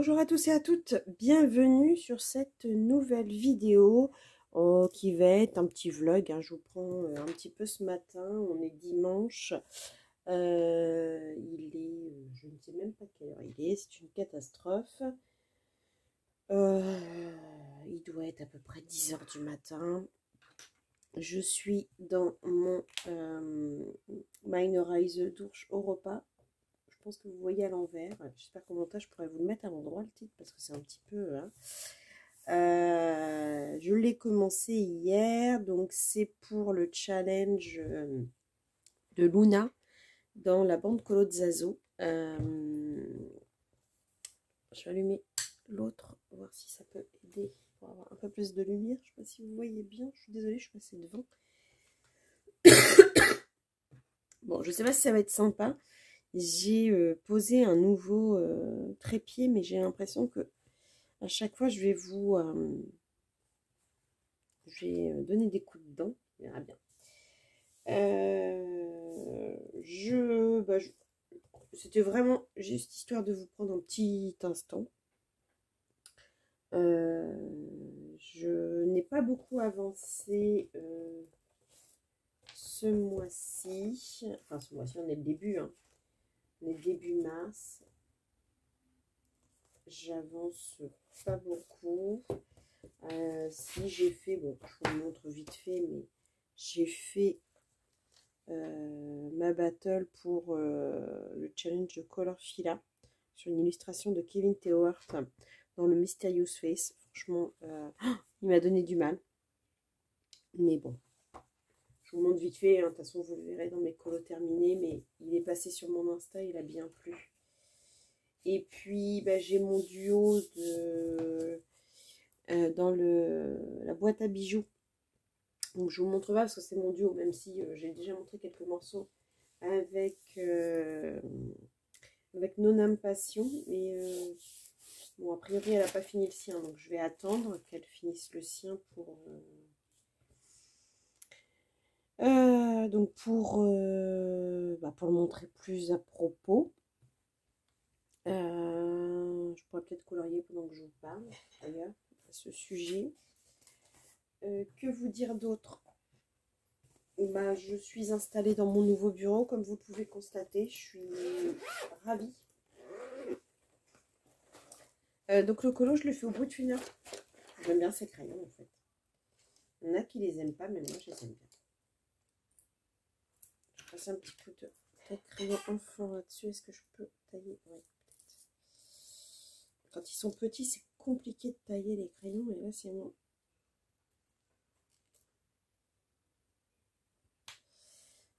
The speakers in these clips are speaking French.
Bonjour à tous et à toutes, bienvenue sur cette nouvelle vidéo qui va être un petit vlog, hein. Je vous prends un petit peu ce matin, on est dimanche, il est, je ne sais même pas quelle heure il est, c'est une catastrophe. Il doit être à peu près 10 h du matin. Je suis dans mon Mine Rise Dourche au repas. Je pense que vous voyez à l'envers. J'espère qu'au montage, je pourrais vous le mettre à l'endroit, le titre, parce que c'est un petit peu... Hein. Je l'ai commencé hier, donc c'est pour le challenge de Luna dans la bande Colo de Zazo. Je vais allumer l'autre, voir si ça peut aider pour avoir un peu plus de lumière. Je ne sais pas si vous voyez bien, je suis désolée, je suis passée devant. Bon, je ne sais pas si ça va être sympa. J'ai posé un nouveau trépied, mais j'ai l'impression que à chaque fois, je vais vous donner des coups de dents. On verra bien. C'était vraiment juste histoire de vous prendre un petit instant. Je n'ai pas beaucoup avancé ce mois-ci. Enfin, ce mois-ci, on est le début. Hein. On est début mars. J'avance pas beaucoup. Si j'ai fait, bon, je vous montre vite fait, mais j'ai fait ma battle pour le challenge de Color Fila sur une illustration de Kevin Theohart dans le Mysterious Face. Franchement, il m'a donné du mal. Mais bon, je vous montre vite fait. Hein. De toute façon, vous le verrez dans mes colos terminés. Mais il est passé sur mon Insta, il a bien plu. Et puis, bah, j'ai mon duo de, dans la boîte à bijoux. Donc, je vous montre pas parce que c'est mon duo, même si j'ai déjà montré quelques morceaux avec Nonam Passion. Mais bon, a priori, elle n'a pas fini le sien. Donc, je vais attendre qu'elle finisse le sien pour... donc, pour le montrer plus à propos. Je pourrais peut-être colorier pendant que je vous parle, d'ailleurs, à ce sujet. Que vous dire d'autre? Bah, je suis installée dans mon nouveau bureau, comme vous pouvez constater. Je suis ravie. Donc le colo, je le fais au bout d'une heure. J'aime bien ces crayons, en fait. Il y en a qui les aiment pas, mais moi, je les aime bien. Je passe un petit coup de crayon enfant là-dessus. Est-ce que je peux tailler? Ouais. Quand ils sont petits, c'est compliqué de tailler les crayons, mais là, c'est bon.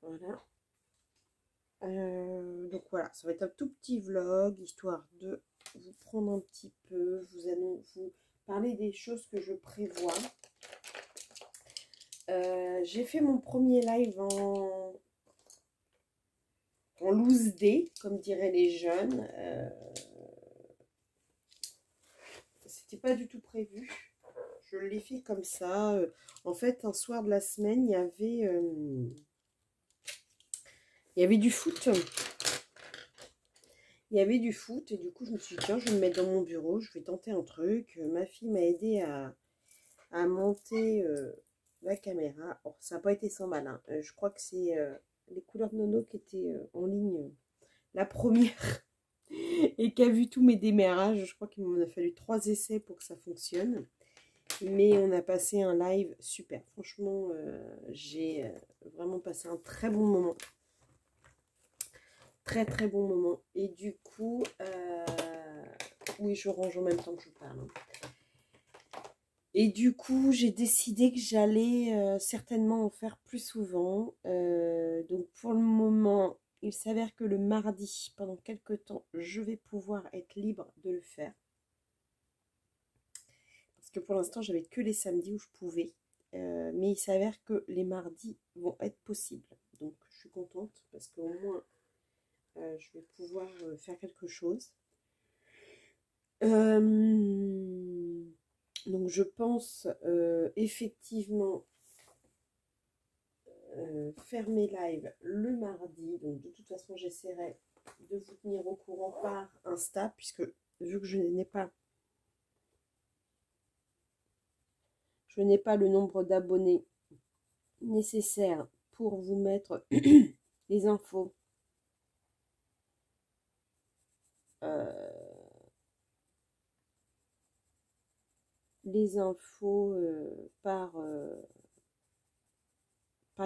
Voilà. Donc voilà, ça va être un tout petit vlog, histoire de vous prendre un petit peu, vous parler des choses que je prévois. J'ai fait mon premier live en loose day, comme diraient les jeunes. C'était pas du tout prévu. Je l'ai fait comme ça. En fait, un soir de la semaine, il y avait du foot. Il y avait du foot et du coup, je me suis dit, tiens, je vais me mettre dans mon bureau, je vais tenter un truc. Ma fille m'a aidé à monter la caméra. Or, ça n'a pas été sans mal. Hein. Je crois que c'est les couleurs de Nono qui étaient en ligne la première et qui a vu tous mes démarrages. Je crois qu'il m'en a fallu 3 essais pour que ça fonctionne. Mais on a passé un live super. Franchement, j'ai vraiment passé un très bon moment. Très très bon moment. Et du coup, oui, je range en même temps que je vous parle. Hein. Et du coup, j'ai décidé que j'allais certainement en faire plus souvent. Donc pour le moment, il s'avère que le mardi, pendant quelques temps, je vais pouvoir être libre de le faire. Parce que pour l'instant, j'avais que les samedis où je pouvais. Mais il s'avère que les mardis vont être possibles. Donc je suis contente parce qu'au moins, je vais pouvoir faire quelque chose. Donc je pense effectivement faire mes lives le mardi. Donc de toute façon j'essaierai de vous tenir au courant par Insta, puisque vu vu que je n'ai pas le nombre d'abonnés nécessaire pour vous mettre les infos par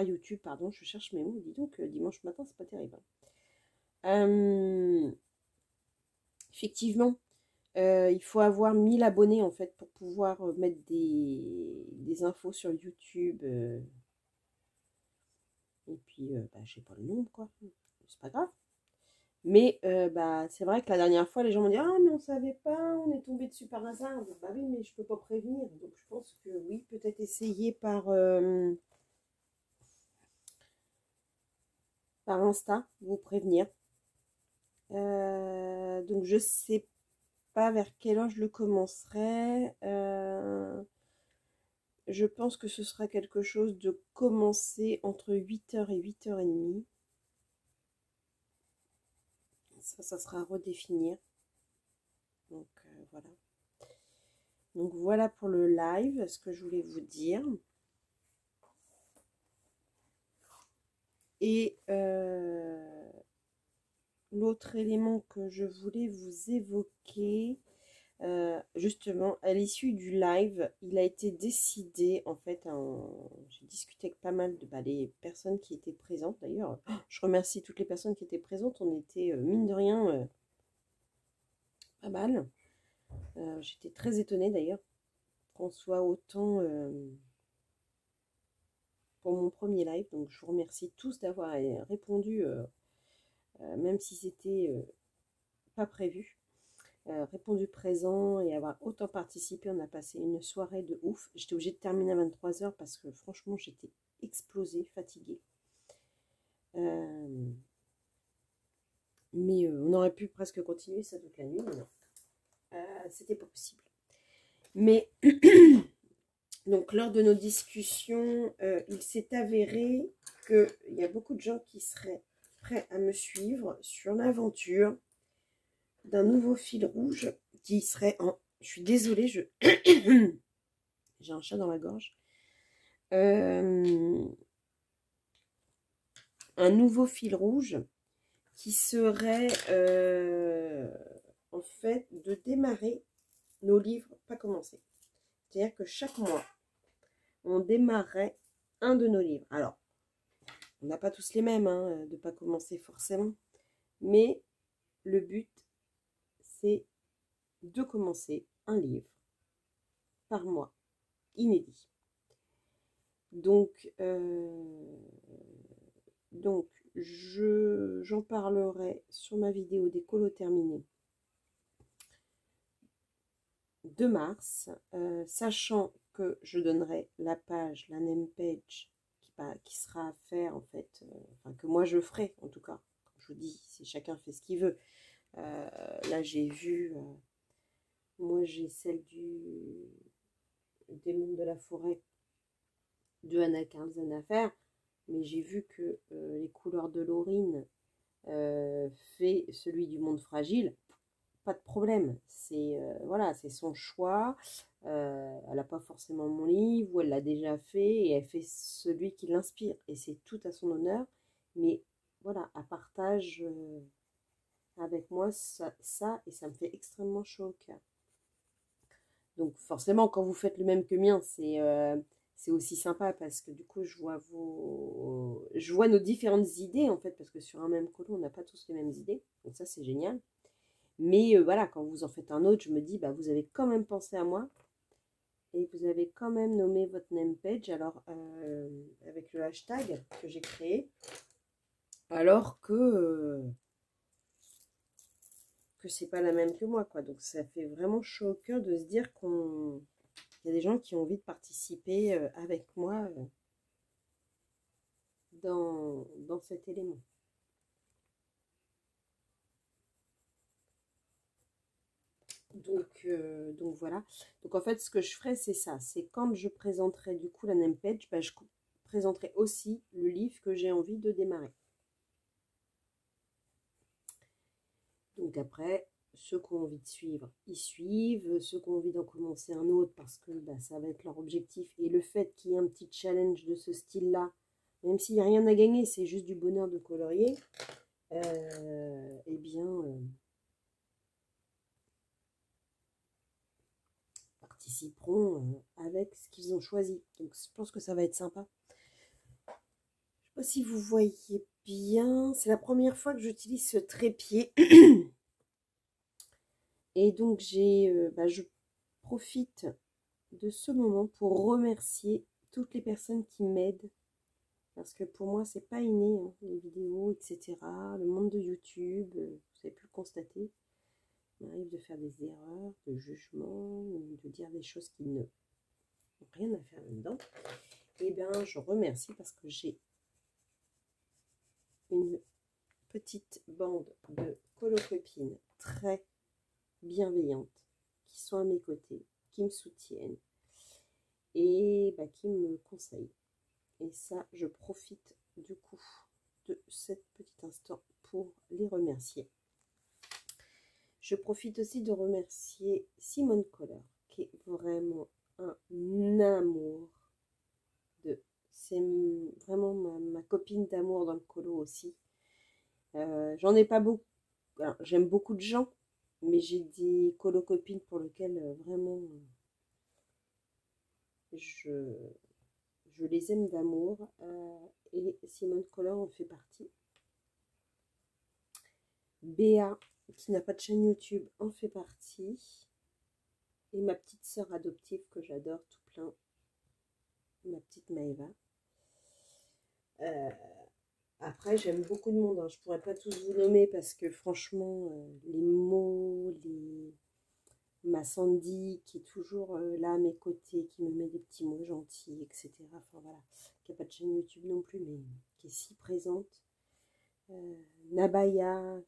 YouTube, pardon, je cherche mes mots, dis donc, dimanche matin, c'est pas terrible. Effectivement, il faut avoir 1000 abonnés en fait pour pouvoir mettre des infos sur YouTube. Et puis, bah, je sais pas le nombre, quoi. C'est pas grave. Mais bah, c'est vrai que la dernière fois, les gens m'ont dit: «Ah, mais on savait pas, on est tombé dessus par hasard.» Bah oui, mais je peux pas prévenir. Donc je pense que oui, peut-être essayer par Insta, vous prévenir. Donc je sais pas vers quelle heure je le commencerai. Je pense que ce sera quelque chose de commencer entre 8h et 8h30. Ça sera à redéfinir. Donc voilà. Donc voilà pour le live, ce que je voulais vous dire. Et l'autre élément que je voulais vous évoquer, justement, à l'issue du live, il a été décidé, en fait, j'ai discuté avec pas mal de les personnes qui étaient présentes. D'ailleurs, je remercie toutes les personnes qui étaient présentes. On était, mine de rien, pas mal. J'étais très étonnée, d'ailleurs, qu'on soit autant pour mon premier live. Donc, je vous remercie tous d'avoir répondu, même si c'était pas prévu. Répondu présent et avoir autant participé. On a passé une soirée de ouf. J'étais obligée de terminer à 23h parce que franchement j'étais explosée, fatiguée. Mais on aurait pu presque continuer ça toute la nuit, mais non. C'était pas possible. Mais donc lors de nos discussions, il s'est avéré qu'il y a beaucoup de gens qui seraient prêts à me suivre sur l'aventure d'un nouveau fil rouge qui serait en... Je suis désolée, j'ai un chat dans la gorge. Un nouveau fil rouge qui serait en fait de démarrer nos livres pas commencés. C'est-à-dire que chaque mois, on démarrerait un de nos livres. Alors, on n'a pas tous les mêmes, hein, de pas commencer forcément. Mais le but, c'est de commencer un livre par mois, inédit. Donc j'en parlerai sur ma vidéo des colos terminés de mars, sachant que je donnerai la page, la name page qui sera à faire en fait, enfin que moi je ferai en tout cas. Comme je vous dis, si chacun fait ce qu'il veut. Là j'ai vu, moi j'ai celle du démon de la forêt de Anna Karlzon à faire, mais j'ai vu que les couleurs de Laurine fait celui du monde fragile. Pas de problème, c'est voilà, c'est son choix. Elle n'a pas forcément mon livre, ou elle l'a déjà fait et elle fait celui qui l'inspire, et c'est tout à son honneur. Mais voilà, elle partage avec moi ça, et ça me fait extrêmement chaud au cœur. Donc forcément, quand vous faites le même que mien, c'est aussi sympa parce que du coup, je vois nos différentes idées en fait, parce que sur un même colo, on n'a pas tous les mêmes idées. Donc ça, c'est génial. Mais voilà, quand vous en faites un autre, je me dis, bah, vous avez quand même pensé à moi et vous avez quand même nommé votre name page, alors avec le hashtag que j'ai créé, alors que c'est pas la même que moi, quoi. Donc ça fait vraiment chaud au cœur de se dire qu'il y a des gens qui ont envie de participer avec moi dans cet élément. Donc voilà. Donc en fait, ce que je ferai, c'est ça. C'est quand je présenterai du coup la name page, bah, je présenterai aussi le livre que j'ai envie de démarrer. Donc après, ceux qui ont envie de suivre, ils suivent. Ceux qui ont envie d'en commencer un autre parce que bah, ça va être leur objectif. Et le fait qu'il y ait un petit challenge de ce style-là, même s'il n'y a rien à gagner, c'est juste du bonheur de colorier, eh bien, participeront avec ce qu'ils ont choisi. Donc je pense que ça va être sympa. Je ne sais pas si vous voyez bien. C'est la première fois que j'utilise ce trépied. Et donc je profite de ce moment pour remercier toutes les personnes qui m'aident. Parce que pour moi, c'est pas inné, hein, les vidéos, etc. Le monde de YouTube, vous avez pu le constater. Il m'arrive de faire des erreurs, de jugement, ou de dire des choses qui n'ont rien à faire là-dedans. Et bien, je remercie parce que j'ai une petite bande de colo-copines très bienveillantes qui sont à mes côtés, qui me soutiennent et bah, qui me conseillent. Et ça, je profite du coup de cet petit instant pour les remercier. Je profite aussi de remercier Simone Coller, qui est vraiment un amour. C'est vraiment ma copine d'amour dans le colo aussi. J'en ai pas beaucoup. J'aime beaucoup de gens, mais j'ai des colo-copines pour lesquelles vraiment je les aime d'amour. Et Simone Coller en fait partie. Béa, qui n'a pas de chaîne YouTube, en fait partie. Et ma petite sœur adoptive que j'adore tout plein, ma petite Maëva. Après, j'aime beaucoup de monde. Hein. Je ne pourrais pas tous vous nommer parce que franchement, les mots, ma Sandy qui est toujours là à mes côtés, qui me met des petits mots gentils, etc. Enfin voilà, qui n'a pas de chaîne YouTube non plus, mais qui est si présente. Nabaya,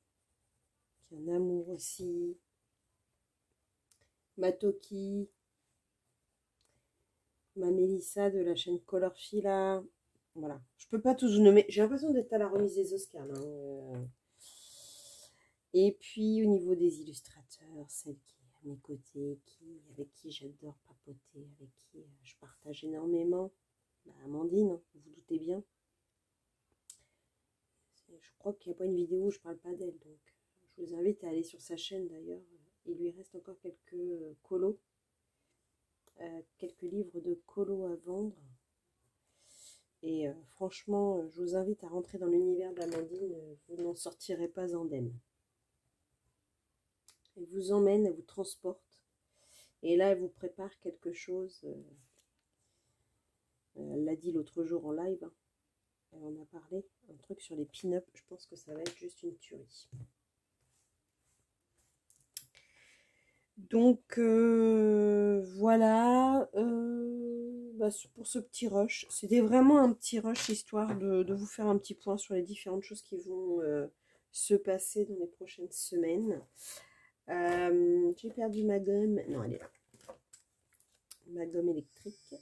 qui est un amour aussi. Matoki, ma Mélissa de la chaîne Color Fila. Voilà, je peux pas tous vous nommer. J'ai l'impression d'être à la remise des Oscars. Hein. Et puis au niveau des illustrateurs, celle qui est à mes côtés, avec qui j'adore papoter, avec qui je partage énormément. Bah, Amandine, hein, vous vous doutez bien. Je crois qu'il n'y a pas une vidéo où je parle pas d'elle. Donc je vous invite à aller sur sa chaîne d'ailleurs. Il lui reste encore quelques colos. Quelques livres de colo à vendre. Et franchement, je vous invite à rentrer dans l'univers d'Amandine, vous n'en sortirez pas indemne. Elle vous emmène, elle vous transporte. Et là, elle vous prépare quelque chose. Elle l'a dit l'autre jour en live. Hein. Elle en a parlé. Un truc sur les pin-up. Je pense que ça va être juste une tuerie. Donc voilà bah, pour ce petit rush. C'était vraiment un petit rush histoire de vous faire un petit point sur les différentes choses qui vont se passer dans les prochaines semaines. J'ai perdu ma gomme. Non, elle est là. Ma gomme électrique.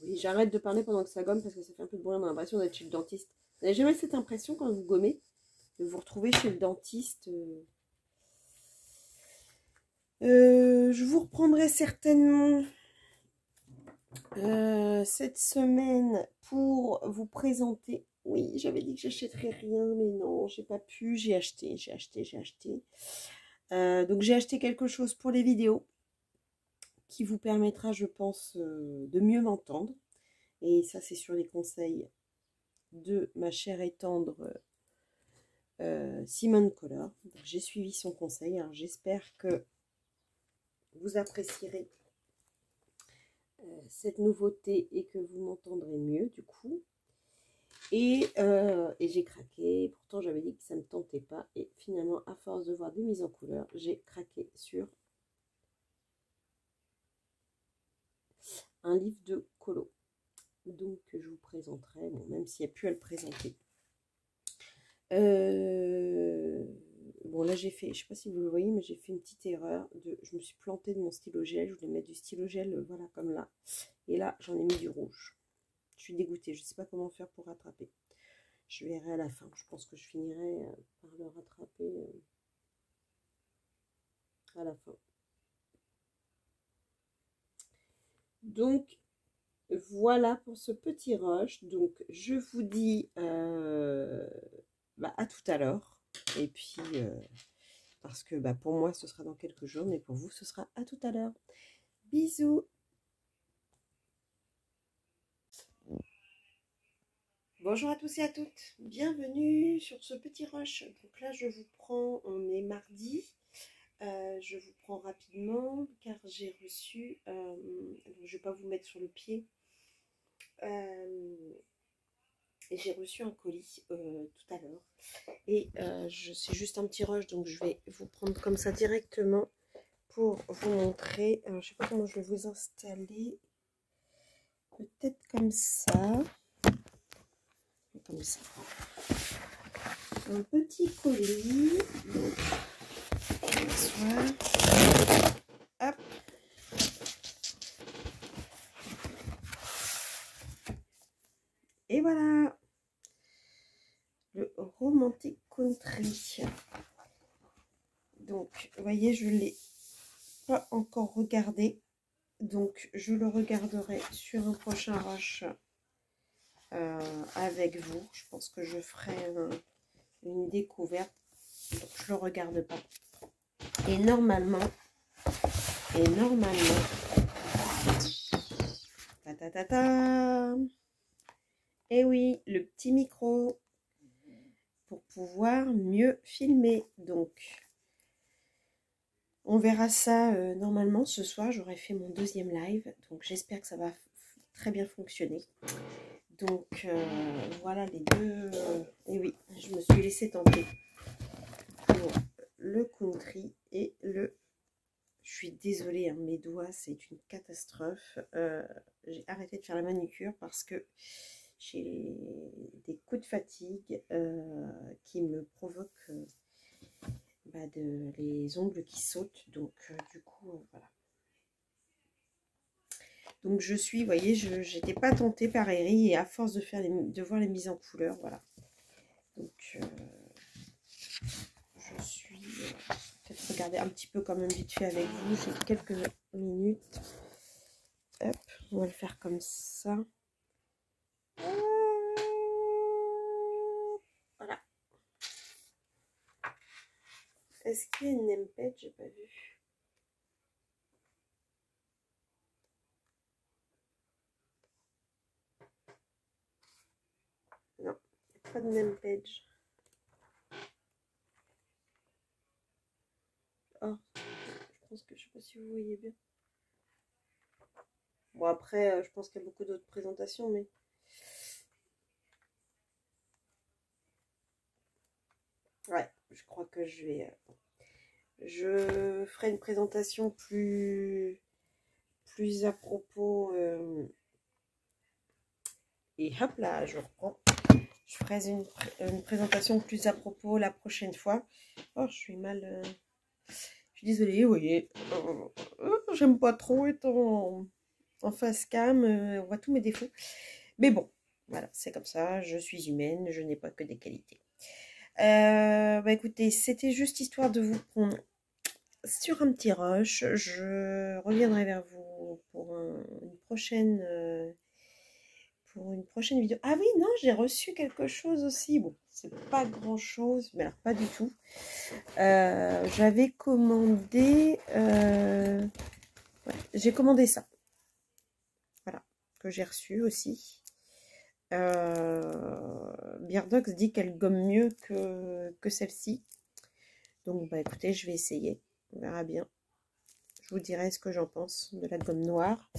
Oui, j'arrête de parler pendant que ça gomme parce que ça fait un peu de bruit. On a l'impression d'être chez le dentiste. Vous n'avez jamais cette impression quand vous gommez de vous retrouver chez le dentiste je vous reprendrai certainement cette semaine pour vous présenter. Oui, j'avais dit que j'achèterais rien, mais non, j'ai pas pu. J'ai acheté. Donc j'ai acheté quelque chose pour les vidéos qui vous permettra, je pense, de mieux m'entendre. Et ça, c'est sur les conseils de ma chère et tendre Simone Coller. J'ai suivi son conseil. Alors j'espère que vous apprécierez cette nouveauté et que vous m'entendrez mieux du coup. Et j'ai craqué. Pourtant, j'avais dit que ça ne me tentait pas. Et finalement, à force de voir des mises en couleur, j'ai craqué sur un livre de colo. Donc, je vous présenterai, bon, même s'il n'y a plus à le présenter. Bon, là, j'ai fait, je ne sais pas si vous le voyez, mais j'ai fait une petite erreur. Je me suis plantée de mon stylo gel. Je voulais mettre du stylo gel, voilà, comme là. Et là, j'en ai mis du rouge. Je suis dégoûtée, je ne sais pas comment faire pour rattraper. Je verrai à la fin. Je pense que je finirai par le rattraper à la fin. Donc, voilà pour ce petit rush. Donc, je vous dis à tout à l'heure. Et puis, parce que pour moi, ce sera dans quelques jours, mais pour vous, ce sera à tout à l'heure. Bisous. Bonjour à tous et à toutes. Bienvenue sur ce petit rush. Donc là, je vous prends, on est mardi. Je vous prends rapidement car j'ai reçu, je ne vais pas vous mettre sur le pied, j'ai reçu un colis tout à l'heure et c'est juste un petit rush, donc je vais vous prendre comme ça directement pour vous montrer. Alors, je ne sais pas comment je vais vous installer, peut-être comme ça, un petit colis, donc hop. Et voilà, le Romantic Country. Donc, vous voyez, je ne l'ai pas encore regardé. Donc, je le regarderai sur un prochain rush avec vous. Je pense que je ferai une découverte. Donc, je le regarde pas. Et normalement, et oui, le petit micro pour pouvoir mieux filmer. Donc, on verra ça normalement ce soir. J'aurai fait mon deuxième live. Donc, j'espère que ça va très bien fonctionner. Donc, voilà les deux. Et oui, je me suis laissée tenter pour le country et le... Je suis désolée, hein, mes doigts, c'est une catastrophe. J'ai arrêté de faire la manucure parce que j'ai des coups de fatigue qui me provoquent les ongles qui sautent. Donc, du coup, voilà. Donc, je suis, vous voyez, je n'étais pas tentée par Eri et à force de voir les mises en couleur, voilà. Donc, je suis... peut-être regarder un petit peu quand même vite fait avec vous. J'ai quelques minutes. Hop, on va le faire comme ça. Voilà. Est-ce qu'il y a une name page? J'ai pas vu. Non, il n'y a pas de name page. Oh, je pense que je sais pas si vous voyez bien. Bon, après, je pense qu'il y a beaucoup d'autres présentations, mais... Ouais, je crois que je vais... je ferai une présentation plus à propos. Et hop là, je reprends. Je ferai une présentation plus à propos la prochaine fois. Oh, je suis mal... Je suis désolée, vous voyez. J'aime pas trop être en face cam. On voit tous mes défauts. Mais bon, voilà, c'est comme ça. Je suis humaine, je n'ai pas que des qualités. Écoutez, c'était juste histoire de vous prendre sur un petit rush. Je reviendrai vers vous pour une prochaine vidéo. Ah oui, non, j'ai reçu quelque chose aussi. Bon, c'est pas grand chose, mais alors pas du tout. J'avais commandé j'ai commandé ça, voilà, que j'ai reçu aussi. Beardox dit qu'elle gomme mieux que celle-ci. Donc, écoutez, je vais essayer. On verra bien. Je vous dirai ce que j'en pense de la gomme noire.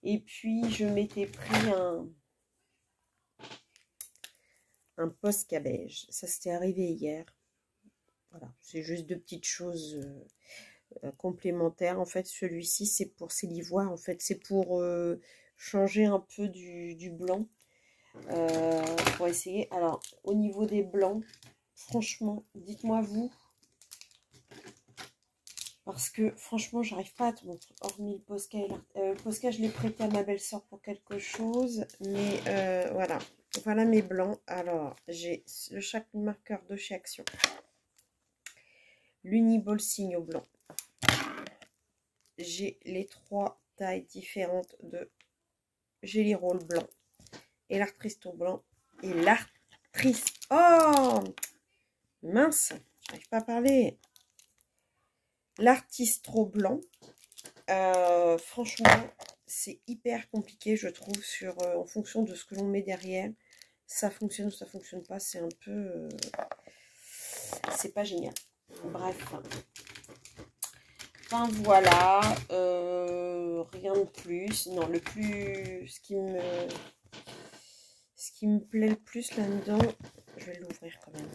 Et puis, je m'étais pris un Posca beige. Ça, c'était arrivé hier. Voilà, c'est juste deux petites choses complémentaires. En fait, celui-ci, c'est l'ivoire. En fait, c'est pour changer un peu du blanc. Pour essayer. Alors, au niveau des blancs, franchement, dites-moi vous. Parce que franchement, j'arrive pas à te montrer. Hormis le Posca, le Posca, je l'ai prêté à ma belle-sœur pour quelque chose. Mais voilà. Voilà mes blancs. Alors, j'ai le chaque marqueur de chez Action. L'Uniball Signo blanc. J'ai les 3 tailles différentes de Jelly Roll blanc. Et l'Artristo blanc. Et l'Artrice. Oh mince, j'arrive pas à parler. L'Artistro blanc. Franchement, c'est hyper compliqué, je trouve, en fonction de ce que l'on met derrière. Ça fonctionne ou ça fonctionne pas, c'est un peu... c'est pas génial. Bref. Enfin, voilà. Rien de plus. Non, ce qui me plaît le plus là-dedans, je vais l'ouvrir quand même.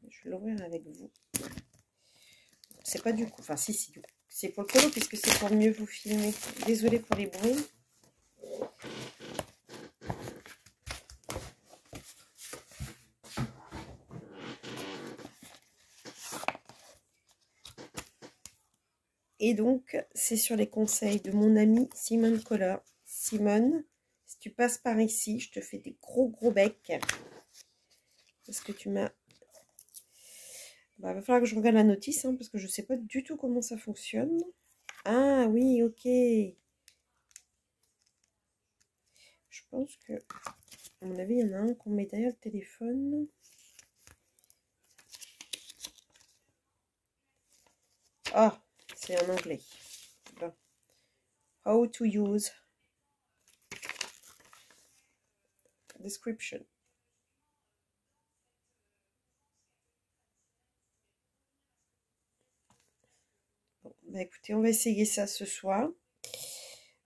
Je vais l'ouvrir avec vous. C'est pas du coup, enfin si, du coup. C'est pour le colo puisque c'est pour mieux vous filmer. Désolée pour les bruits. Et donc, c'est sur les conseils de mon ami Simone Color. Simone, si tu passes par ici, je te fais des gros becs. Parce que tu m'as... Bah, va falloir que je regarde la notice, hein, parce que je ne sais pas du tout comment ça fonctionne. Ah oui, ok. Je pense que, à mon avis, il y en a un qu'on met derrière le téléphone. Ah, c'est en anglais. Bon. How to use. Description. Bon, bah écoutez, on va essayer ça ce soir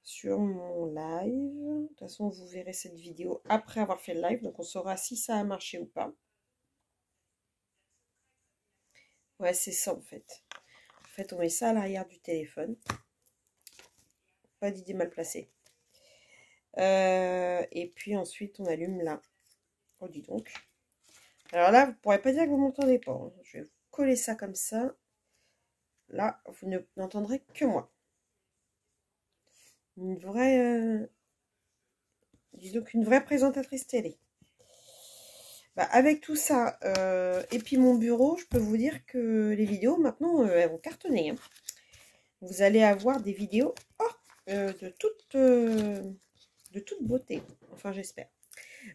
sur mon live. De toute façon, vous verrez cette vidéo après avoir fait le live, donc on saura si ça a marché ou pas. Ouais, c'est ça en fait. En fait, on met ça à l'arrière du téléphone. Pas d'idée mal placée. Et puis ensuite, on allume là. Oh, dis donc. Alors là, vous ne pourrez pas dire que vous m'entendez pas. Hein. Je vais vous coller ça comme ça. Là, vous n'entendrez que moi. Une vraie... dis donc, une vraie présentatrice télé. Bah, avec tout ça, et puis mon bureau, je peux vous dire que les vidéos, maintenant, elles vont cartonner. Hein. Vous allez avoir des vidéos de toute beauté. Enfin, j'espère.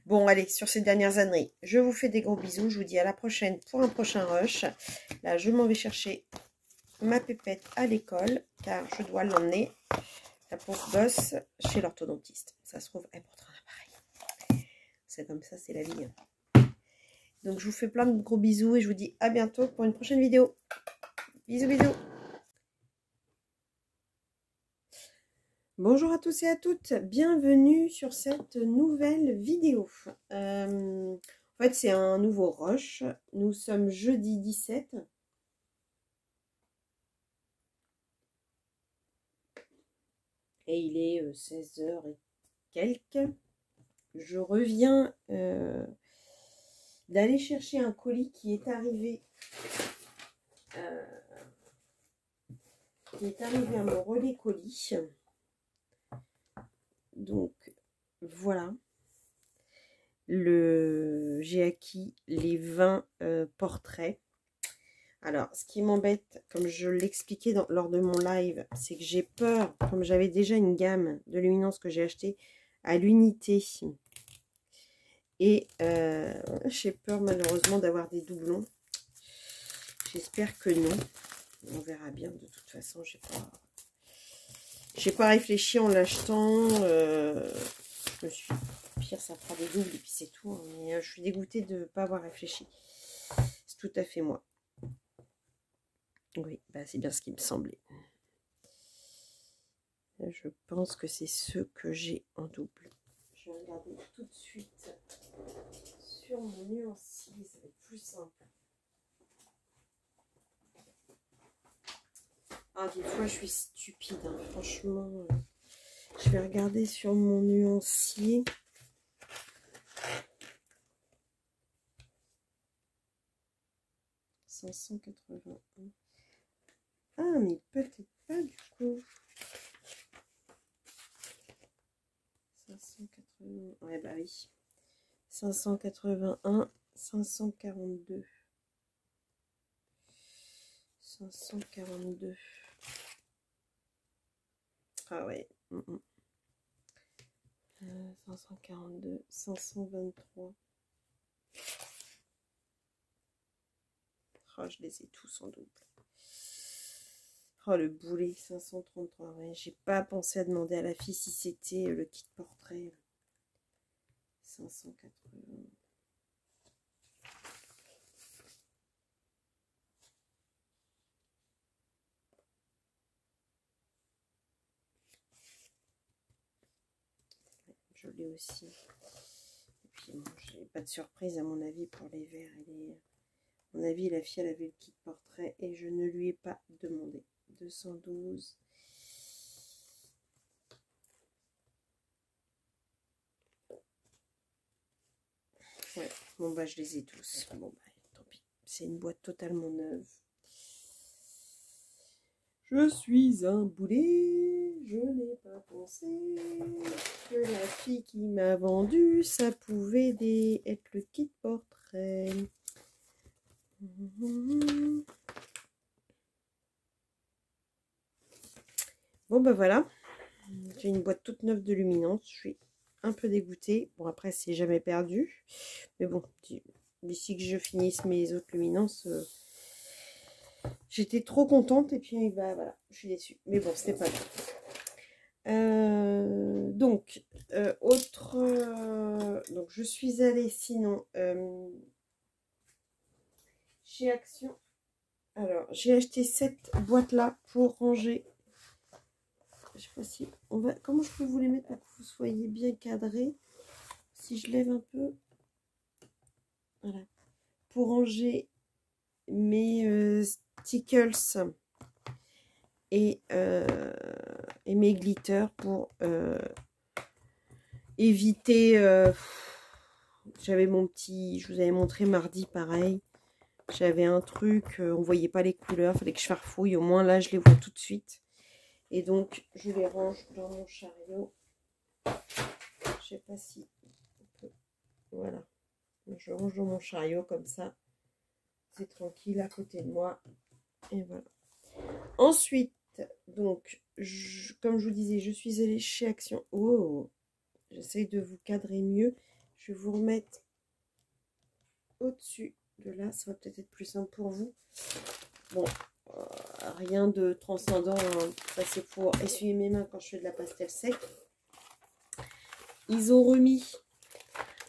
Bon, allez, sur ces dernières années, je vous fais des gros bisous. Je vous dis à la prochaine pour un prochain rush. Là, je m'en vais chercher ma pépette à l'école, car je dois l'emmener, la pauvre gosse, chez l'orthodontiste. Ça se trouve, elle portera un appareil. C'est comme ça, c'est la vie. Hein. Donc, je vous fais plein de gros bisous et je vous dis à bientôt pour une prochaine vidéo. Bisous, bisous. Bonjour à tous et à toutes. Bienvenue sur cette nouvelle vidéo. En fait, c'est un nouveau rush. Nous sommes jeudi 17. Et il est 16h et quelques. Je reviens d'aller chercher un colis qui est arrivé à mon relais colis. Donc voilà, j'ai acquis les 20 portraits. Alors, ce qui m'embête, comme je l'expliquais lors de mon live, c'est que j'ai peur, comme j'avais déjà une gamme de luminance que j'ai acheté à l'unité, et j'ai peur malheureusement d'avoir des doublons. J'espère que non. On verra bien. De toute façon, j'ai pas réfléchi en l'achetant. Je me suis dit, pire, ça fera des doubles et puis c'est tout. Hein. Mais je suis dégoûtée de ne pas avoir réfléchi. C'est tout à fait moi. Oui, bah, c'est bien ce qui me semblait. Je pense que c'est ceux que j'ai en double. Je vais regarder tout de suite sur mon nuancier, ça va être plus simple. Ah, des fois je suis stupide, hein. Franchement. Je vais regarder sur mon nuancier. « 581. Ah, mais peut-être pas du coup. 580. Ouais, bah oui. 581, 542. 542. Ah ouais. 542, 523. Oh, je les ai tous en double. Oh, le boulet, 533. Ouais, j'ai pas pensé à demander à la fille si c'était le kit portrait. 580. Je l'ai aussi. Et puis, bon, j'ai pas de surprise à mon avis pour les verres. À mon avis, la fille, elle avait le kit portrait et je ne lui ai pas demandé. 212. Ouais, bon bah je les ai tous. Bon bah tant pis. C'est une boîte totalement neuve. Je suis un boulet, je n'ai pas pensé que la fille qui m'a vendu, ça pouvait être le kit portrait. Bon ben voilà, j'ai une boîte toute neuve de luminance, je suis un peu dégoûtée. Bon après c'est jamais perdu, mais bon, d'ici que je finisse mes autres luminances, j'étais trop contente et puis bah voilà, je suis déçue. Mais bon, c'était pas grave. Donc je suis allée sinon chez Action. Alors j'ai acheté cette boîte là pour ranger. Je sais pas si on va, comment je peux vous les mettre pour que vous soyez bien cadrés. Si je lève un peu, voilà, pour ranger mes stickers et mes glitters pour éviter. J'avais mon petit, je vous avais montré mardi pareil. J'avais un truc, on voyait pas les couleurs, fallait que je farfouille. Au moins là, je les vois tout de suite. Et donc, je les range dans mon chariot. Je sais pas si on peut... Voilà. Je range dans mon chariot comme ça. C'est tranquille à côté de moi. Et voilà. Ensuite, donc, comme je vous disais, je suis allée chez Action. Oh, j'essaye de vous cadrer mieux. Je vais vous remettre au-dessus de là. Ça va peut-être être plus simple pour vous. Bon, rien de transcendant. Hein. Ça, c'est pour essuyer mes mains quand je fais de la pastel sec. Ils ont remis.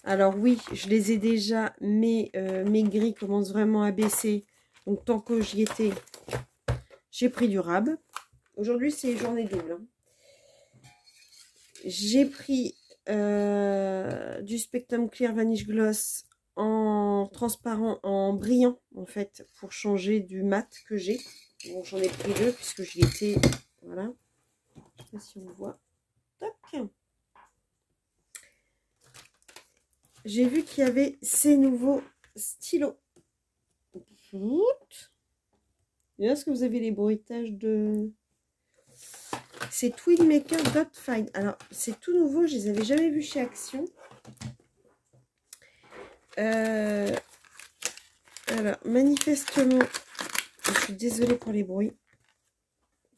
Alors oui, je les ai déjà, mais mes gris commencent vraiment à baisser. Donc tant que j'y étais, j'ai pris du rab. Aujourd'hui, c'est journée double. Hein. J'ai pris du Spectrum Clear Vanish Gloss en transparent, en brillant, en fait, pour changer du mat que j'ai. Bon, j'en ai pris deux puisque j'y étais. Voilà. Je sais pas si on voit. Tac. J'ai vu qu'il y avait ces nouveaux stylos. Et là, est-ce que vous avez les bruitages de... C'est Twinmaker Dot Fine. Alors, c'est tout nouveau. Je les avais jamais vus chez Action. Alors, manifestement, je suis désolée pour les bruits.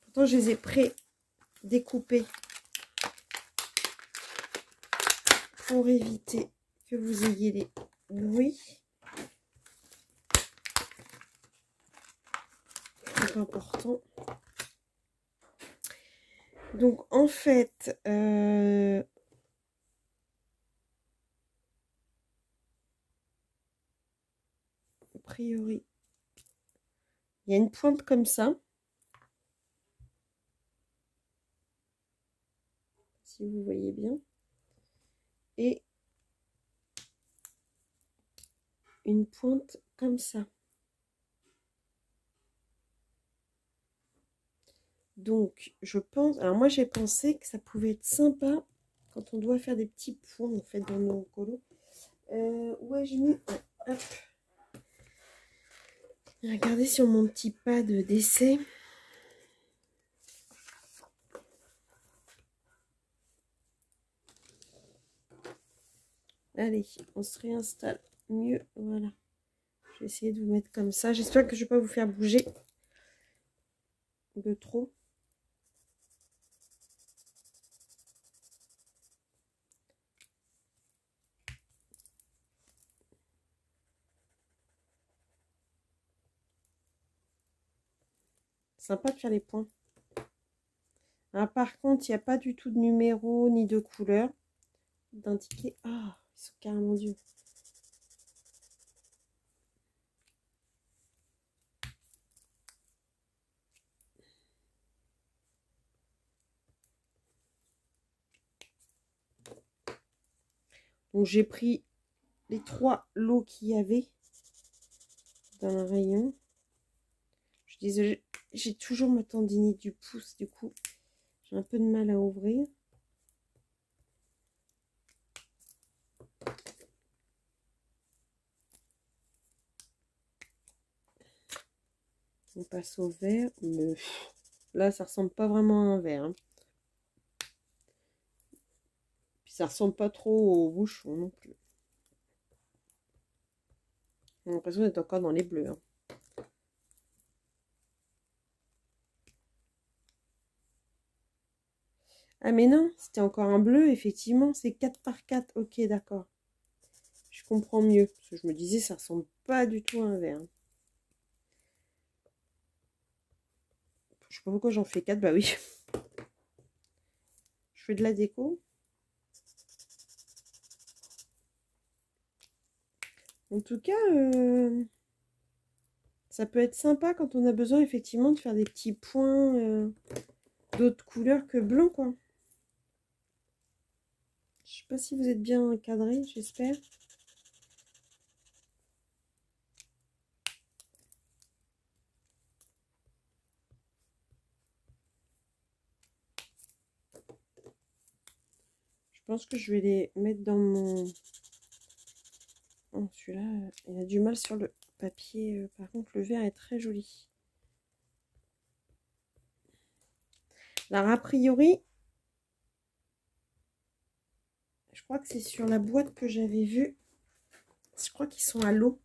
Pourtant, je les ai pré-découpés pour éviter que vous ayez les bruits. C'est important. Donc, en fait, a priori, il y a une pointe comme ça. Si vous voyez bien. Et une pointe comme ça. Donc, je pense... Alors, moi, j'ai pensé que ça pouvait être sympa quand on doit faire des petits points, en fait, dans nos colos. Où ai-je mis... Hop. Regardez sur mon petit pad d'essai. Allez, on se réinstalle mieux. Voilà. Je vais essayer de vous mettre comme ça. J'espère que je ne vais pas vous faire bouger de trop. Sympa de faire les points. Ah, par contre, il n'y a pas du tout de numéro ni de couleur d'indiquer. Ah, ils sont carrément durs. Donc j'ai pris les 3 lots qu'il y avait dans le rayon. Je suis désolée, j'ai toujours ma tendinite du pouce, du coup j'ai un peu de mal à ouvrir. On passe au vert, mais là ça ressemble pas vraiment à un vert. Hein. Puis ça ressemble pas trop au bouchon non plus. J'ai l'impression d'être encore dans les bleus. Hein. Ah mais non, c'était encore un bleu, effectivement, c'est 4 par 4. Ok, d'accord. Je comprends mieux, parce que je me disais, ça ressemble pas du tout à un vert. Je sais pas pourquoi j'en fais 4, bah oui. Je fais de la déco. En tout cas, ça peut être sympa quand on a besoin effectivement de faire des petits points d'autres couleurs que blanc, quoi. Je sais pas si vous êtes bien encadré, j'espère. Je pense que je vais les mettre dans mon... Oh, celui-là, il a du mal sur le papier. Par contre, le vert est très joli. Alors, a priori, je crois que c'est sur la boîte que j'avais vue. Je crois qu'ils sont à l'eau.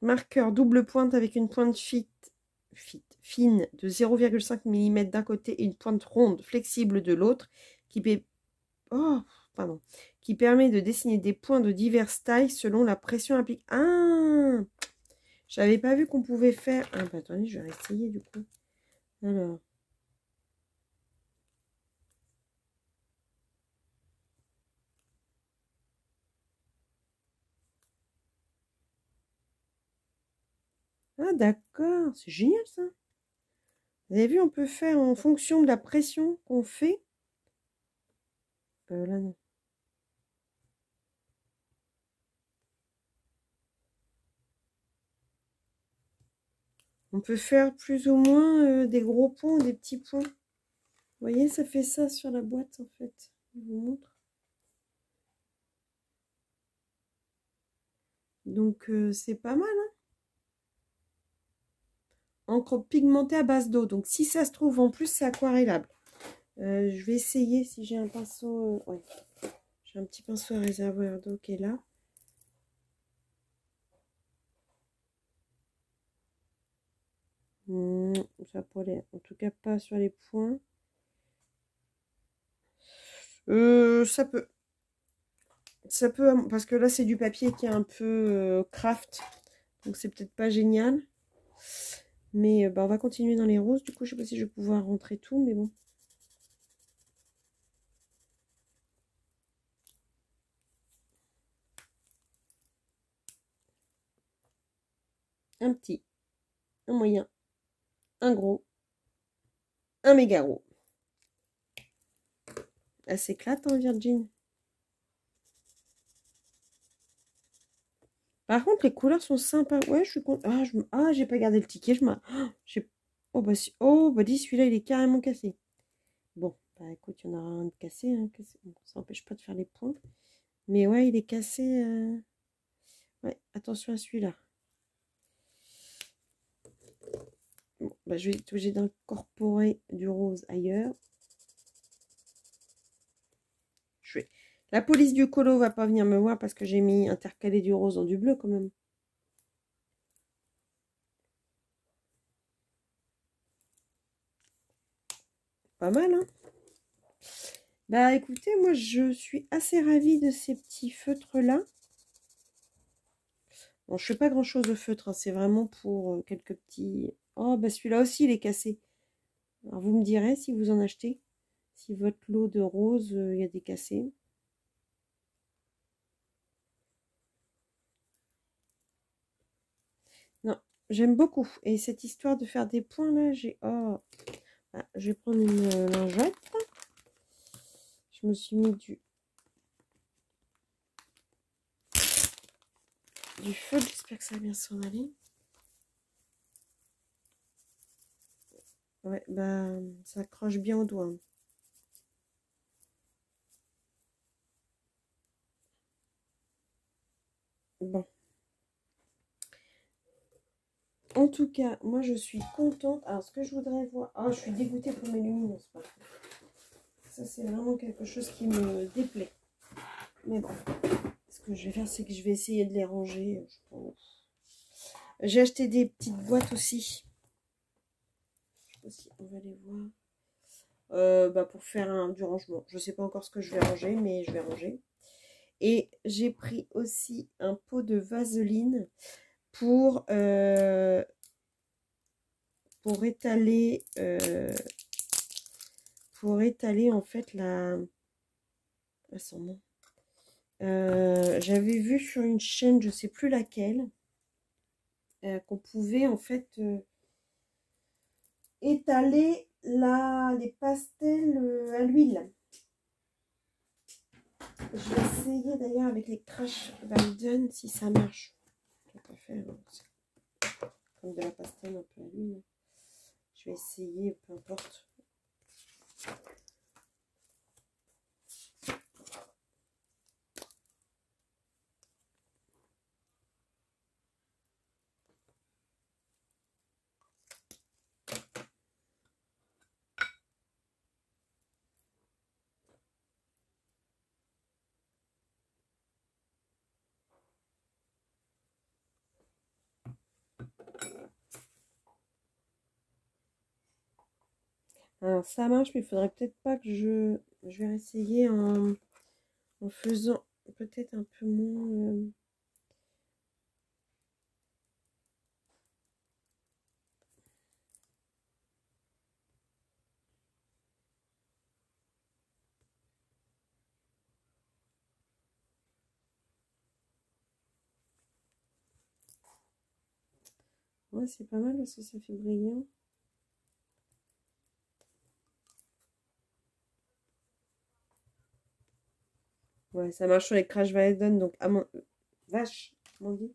Marqueur double pointe avec une pointe fine de 0,5 mm d'un côté et une pointe ronde flexible de l'autre qui permet de dessiner des points de diverses tailles selon la pression appliquée. Ah, j'avais pas vu qu'on pouvait faire. Ah bah attendez, je vais essayer du coup. Alors. Ah d'accord, c'est génial ça. Vous avez vu, on peut faire en fonction de la pression qu'on fait. Là non. On peut faire plus ou moins des gros points ou des petits points. Vous voyez, ça fait ça sur la boîte en fait. Je vous montre. Donc c'est pas mal. Hein, encre pigmentée à base d'eau. Donc si ça se trouve en plus c'est aquarellable. Je vais essayer si j'ai un pinceau. Ouais. J'ai un petit pinceau à réservoir d'eau qui est là. Ça pourrait, en tout cas pas sur les points. Ça peut. Ça peut, parce que là c'est du papier qui est un peu craft. Donc c'est peut-être pas génial. Mais bah, on va continuer dans les roses. Du coup, je sais pas si je vais pouvoir rentrer tout, mais bon. Un petit, un moyen, un gros, un méga gros. Elle s'éclate, hein, Virgin. Par contre, les couleurs sont sympas. Ouais, je suis contente. J'ai pas gardé le ticket. Oh, bah dis, celui-là, il est carrément cassé. Bon, bah écoute, il y en aura un de cassé. Hein, Bon, ça n'empêche pas de faire les points. Mais ouais, il est cassé. Ouais, attention à celui-là. Bon, bah, je vais être obligée d'incorporer du rose ailleurs. La police du colo va pas venir me voir parce que j'ai mis intercalé du rose dans du bleu quand même. Pas mal, hein? Bah écoutez, moi je suis assez ravie de ces petits feutres-là. Bon, je fais pas grand-chose au feutre, hein, c'est vraiment pour quelques petits... Oh, bah celui-là aussi, il est cassé. Alors vous me direz si vous en achetez. Si votre lot de rose, il y a des cassés. Non, j'aime beaucoup. Et cette histoire de faire des points, là, j'ai... Oh, ah, je vais prendre une lingette. Je me suis mis du feu. J'espère que ça va bien s'en aller. Ouais, bah, ça accroche bien au doigt. Bon. En tout cas, moi, je suis contente. Alors, ce que je voudrais voir... Ah, je suis dégoûtée pour mes lumineuses, par contre. Ça, c'est vraiment quelque chose qui me déplaît. Mais bon. Ce que je vais faire, c'est que je vais essayer de les ranger, je pense. J'ai acheté des petites boîtes aussi. Je sais pas si on va les voir. Bah pour faire du rangement. Je sais pas encore ce que je vais ranger, mais je vais ranger. Et j'ai pris aussi un pot de vaseline pour étaler en fait la... Ah, son nom. J'avais vu sur une chaîne, je sais plus laquelle, qu'on pouvait en fait étaler les pastels à l'huile. Je vais essayer d'ailleurs avec les Crash Valden si ça marche. Je vais pas faire comme de la pastel un peu à l'huile. Je vais essayer, peu importe. Alors ça marche, mais il faudrait peut-être pas que je vais essayer en faisant peut-être un peu moins... Ouais, c'est pas mal parce que ça fait brillant. Ouais, ça marche sur les Crash Valden, donc à mon... Vache, comment on dit?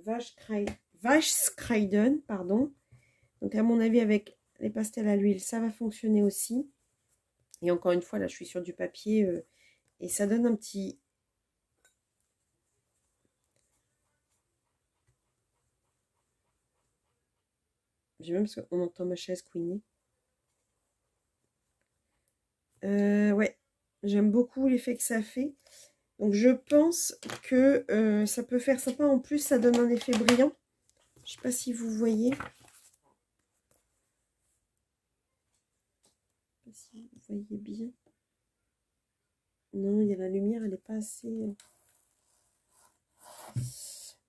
Vache Skryden, pardon. Donc à mon avis, avec les pastels à l'huile, ça va fonctionner aussi. Et encore une fois, là, je suis sur du papier et ça donne un petit... J'ai même parce qu'on entend ma chaise couiner. Ouais, j'aime beaucoup l'effet que ça fait. Donc je pense que ça peut faire sympa. En plus, ça donne un effet brillant. Je sais pas si vous voyez. Je sais pas si vous voyez bien. Non, il y a la lumière, elle n'est pas assez...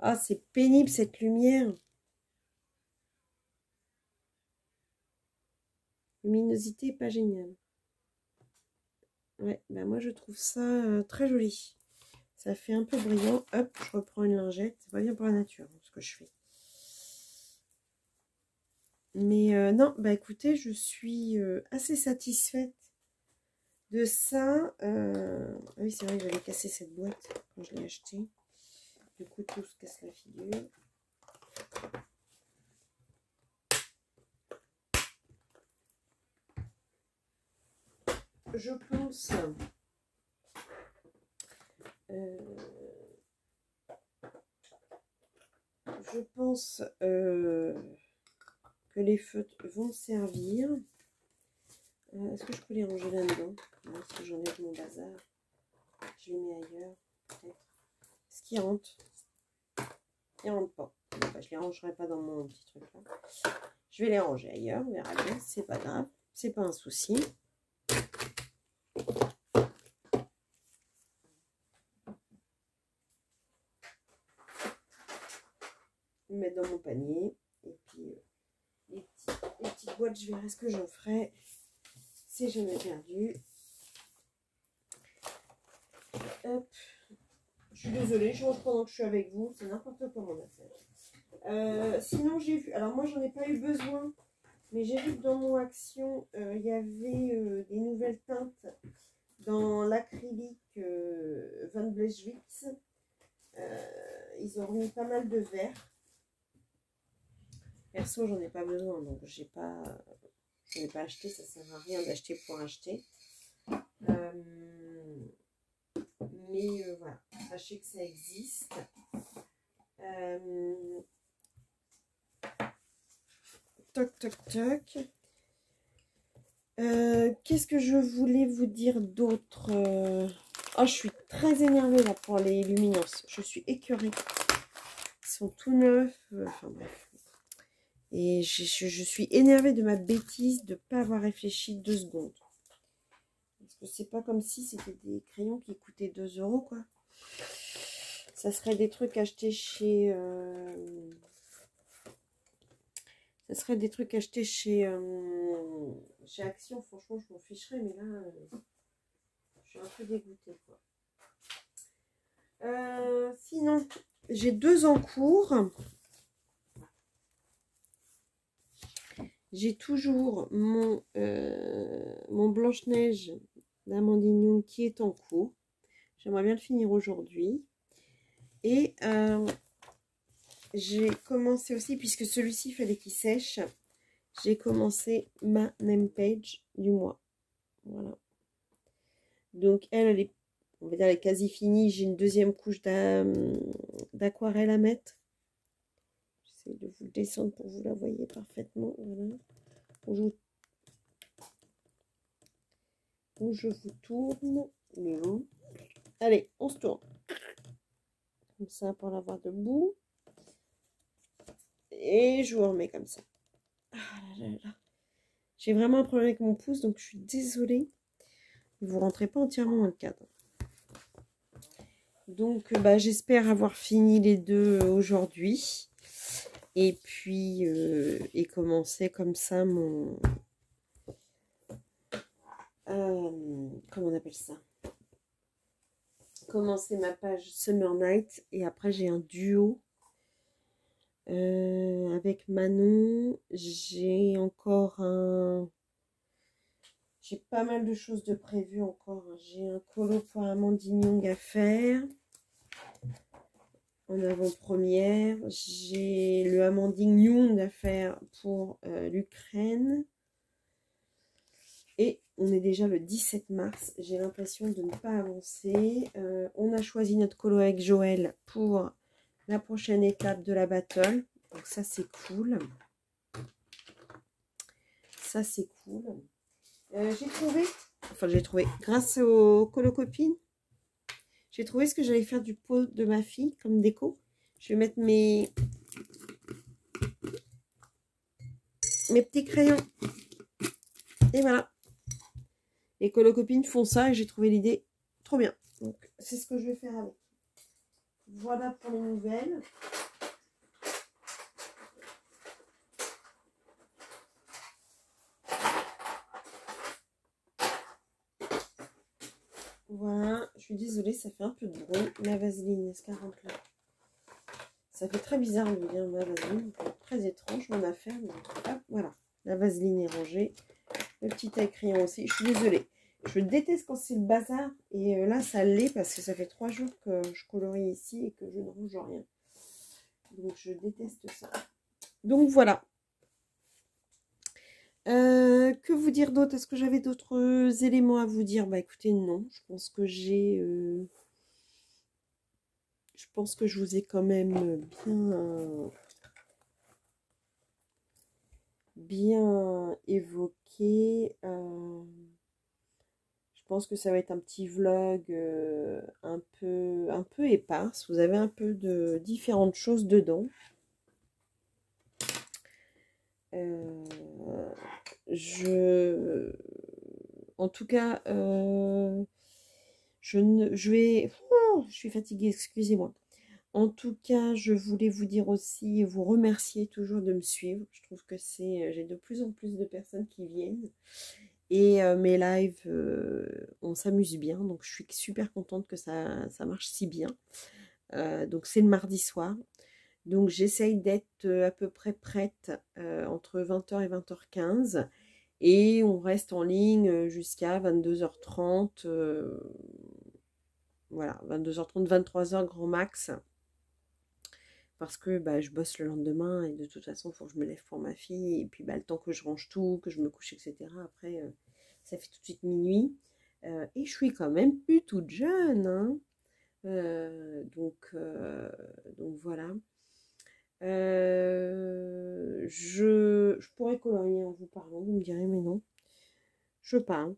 Ah, c'est pénible cette lumière. Luminosité pas géniale. Ouais, bah moi je trouve ça très joli. Ça fait un peu brillant. Hop, je reprends une lingette. C'est pas bien pour la nature, hein, ce que je fais. Mais non, bah écoutez, je suis assez satisfaite de ça. Ah oui, c'est vrai que j'avais cassé cette boîte quand je l'ai achetée. Du coup, tout se casse la figure. Je pense... je pense que les feutres vont me servir. Est-ce que je peux les ranger là-dedans? Si j'enlève mon bazar. Je les mets ailleurs, peut-être. Est-ce qu'ils rentrent? Ils rentrent pas. Enfin, je les rangerai pas dans mon petit truc là. Je vais les ranger ailleurs, on verra bien. C'est pas grave, c'est pas un souci. Mettre dans mon panier. Et puis les petites boîtes, je verrai ce que j'en ferai. Si j'en ai perdu. Hop. Je suis désolée, je range pendant que je suis avec vous. C'est n'importe quoi mon affaire. Sinon, j'ai vu. Alors, moi, j'en ai pas eu besoin. Mais j'ai vu que dans mon action, il y avait des nouvelles teintes dans l'acrylique Van Bleschwitz. Ils ont remis pas mal de vert. Perso, j'en ai pas besoin, donc je n'ai pas acheté. Ça sert à rien d'acheter pour acheter. Mais voilà, sachez que ça existe. Toc, toc, toc. Qu'est-ce que je voulais vous dire d'autre? Oh, je suis très énervée là pour les luminances. Je suis écœurée. Ils sont tout neufs. Enfin bref. Et je suis énervée de ma bêtise de ne pas avoir réfléchi 2 secondes. Parce que c'est pas comme si c'était des crayons qui coûtaient 2 € quoi. Ça serait des trucs achetés chez... Ça serait des trucs achetés chez Action. Franchement, je m'en ficherais. Mais là, je suis un peu dégoûtée quoi. Sinon, j'ai 2 en cours. J'ai toujours mon Blanche-Neige d'Amandine Young qui est en cours. J'aimerais bien le finir aujourd'hui. Et j'ai commencé aussi, puisque celui-ci, il fallait qu'il sèche, j'ai commencé ma name page du mois. Voilà. Donc, elle est, on va dire, elle est quasi finie. J'ai une deuxième couche d'aquarelle à mettre. J'essaie de vous le descendre pour que vous la voyez parfaitement. Voilà. Où je vous tourne. Mais où? Allez, on se tourne. Comme ça, pour l'avoir debout. Et je vous remets comme ça. Ah là là là. J'ai vraiment un problème avec mon pouce, donc je suis désolée. Vous ne rentrez pas entièrement dans le cadre. Donc, j'espère avoir fini les 2 aujourd'hui. Et puis, et commencer comme ça mon... comment on appelle ça? Commencer ma page Summer Night. Et après, j'ai un duo avec Manon. J'ai encore un... J'ai pas mal de choses de prévues encore. J'ai un colo pour Amandine Young à faire. En avant-première. J'ai le Amandine Young à faire pour l'Ukraine. Et on est déjà le 17 mars. J'ai l'impression de ne pas avancer. On a choisi notre colo avec Joël pour la prochaine étape de la battle. Donc ça, c'est cool. Ça, c'est cool. J'ai trouvé, grâce aux colocopines, j'ai trouvé ce que j'allais faire du pot de ma fille comme déco. Je vais mettre mes petits crayons. Et voilà. Les colocopines font ça et j'ai trouvé l'idée trop bien. Donc, c'est ce que je vais faire avec. Voilà pour les nouvelles. Voilà, je suis désolée, ça fait un peu de bruit. Ma vaseline, est-ce qu'elle rentre là? Ça fait très bizarre de dire ma vaseline, très étrange mon affaire. Mais hop, voilà, la vaseline est rangée. Le petit taille-crayon aussi, je suis désolée. Je déteste quand c'est le bazar. Et là, ça l'est parce que ça fait 3 jours que je colorie ici et que je ne range rien. Donc, je déteste ça. Donc, voilà. Que vous dire d'autre? Est-ce que j'avais d'autres éléments à vous dire? Bah écoutez, non. Je pense que j'ai... je pense que je vous ai quand même bien évoqué. Je pense que ça va être un petit vlog un peu éparse. Vous avez un peu de différentes choses dedans. En tout cas, je suis fatiguée, excusez-moi. En tout cas, je voulais vous dire aussi, vous remercier toujours de me suivre. Je trouve que j'ai de plus en plus de personnes qui viennent. Et mes lives, on s'amuse bien. Donc, je suis super contente que ça marche si bien. Donc, c'est le mardi soir. Donc, j'essaye d'être à peu près prête entre 20h et 20h15. Et on reste en ligne jusqu'à 22h30. Voilà, 22h30, 23h grand max. Parce que bah, je bosse le lendemain et de toute façon, il faut que je me lève pour ma fille. Et puis, bah, le temps que je range tout, que je me couche, etc. Après, ça fait tout de suite minuit. Et je suis quand même plus toute jeune. Hein. Donc voilà. Je pourrais colorier en vous parlant. Vous me direz, mais non. Je parle.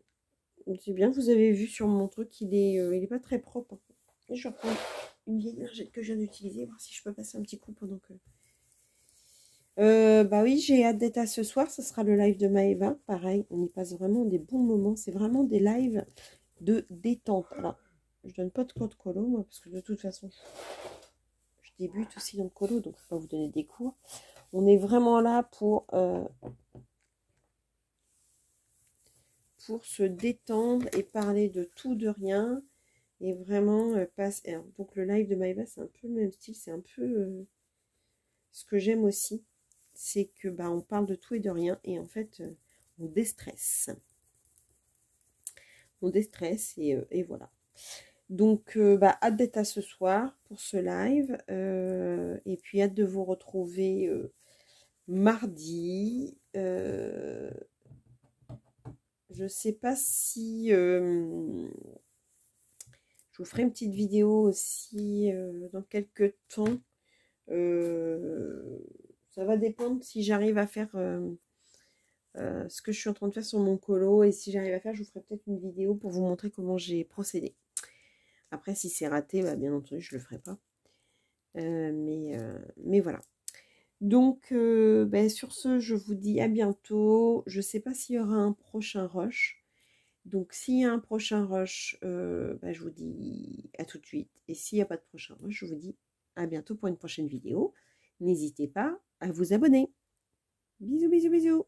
C'est bien, vous avez vu sur mon truc, il est pas très propre. Et je vais reprendre une vieille lingette que je viens d'utiliser, voir si je peux passer un petit coup pendant que... bah oui, j'ai hâte d'être à ce soir, ce sera le live de Maëva. Pareil, on y passe vraiment des bons moments. C'est vraiment des lives de détente. Alors, je donne pas de code colo, moi, parce que de toute façon, je débute aussi dans le colo, donc je vais pas vous donner des cours. On est vraiment là pour se détendre et parler de tout, de rien. Et vraiment, donc le live de Maëva, c'est un peu le même style, c'est un peu ce que j'aime aussi. C'est que bah, on parle de tout et de rien, et en fait, on déstresse. On déstresse, et voilà. Donc, bah, hâte d'être à ce soir pour ce live. Et puis, hâte de vous retrouver mardi. Je sais pas si... je vous ferai une petite vidéo aussi dans quelques temps. Ça va dépendre si j'arrive à faire ce que je suis en train de faire sur mon colo. Et si j'arrive à faire, je vous ferai peut-être une vidéo pour vous montrer comment j'ai procédé. Après, si c'est raté, bah, bien entendu, je ne le ferai pas. Mais voilà. Donc, ben, sur ce, je vous dis à bientôt. Je ne sais pas s'il y aura un prochain rush. Donc, s'il y a un prochain rush, ben, je vous dis à tout de suite. Et s'il n'y a pas de prochain rush, je vous dis à bientôt pour une prochaine vidéo. N'hésitez pas à vous abonner. Bisous, bisous, bisous.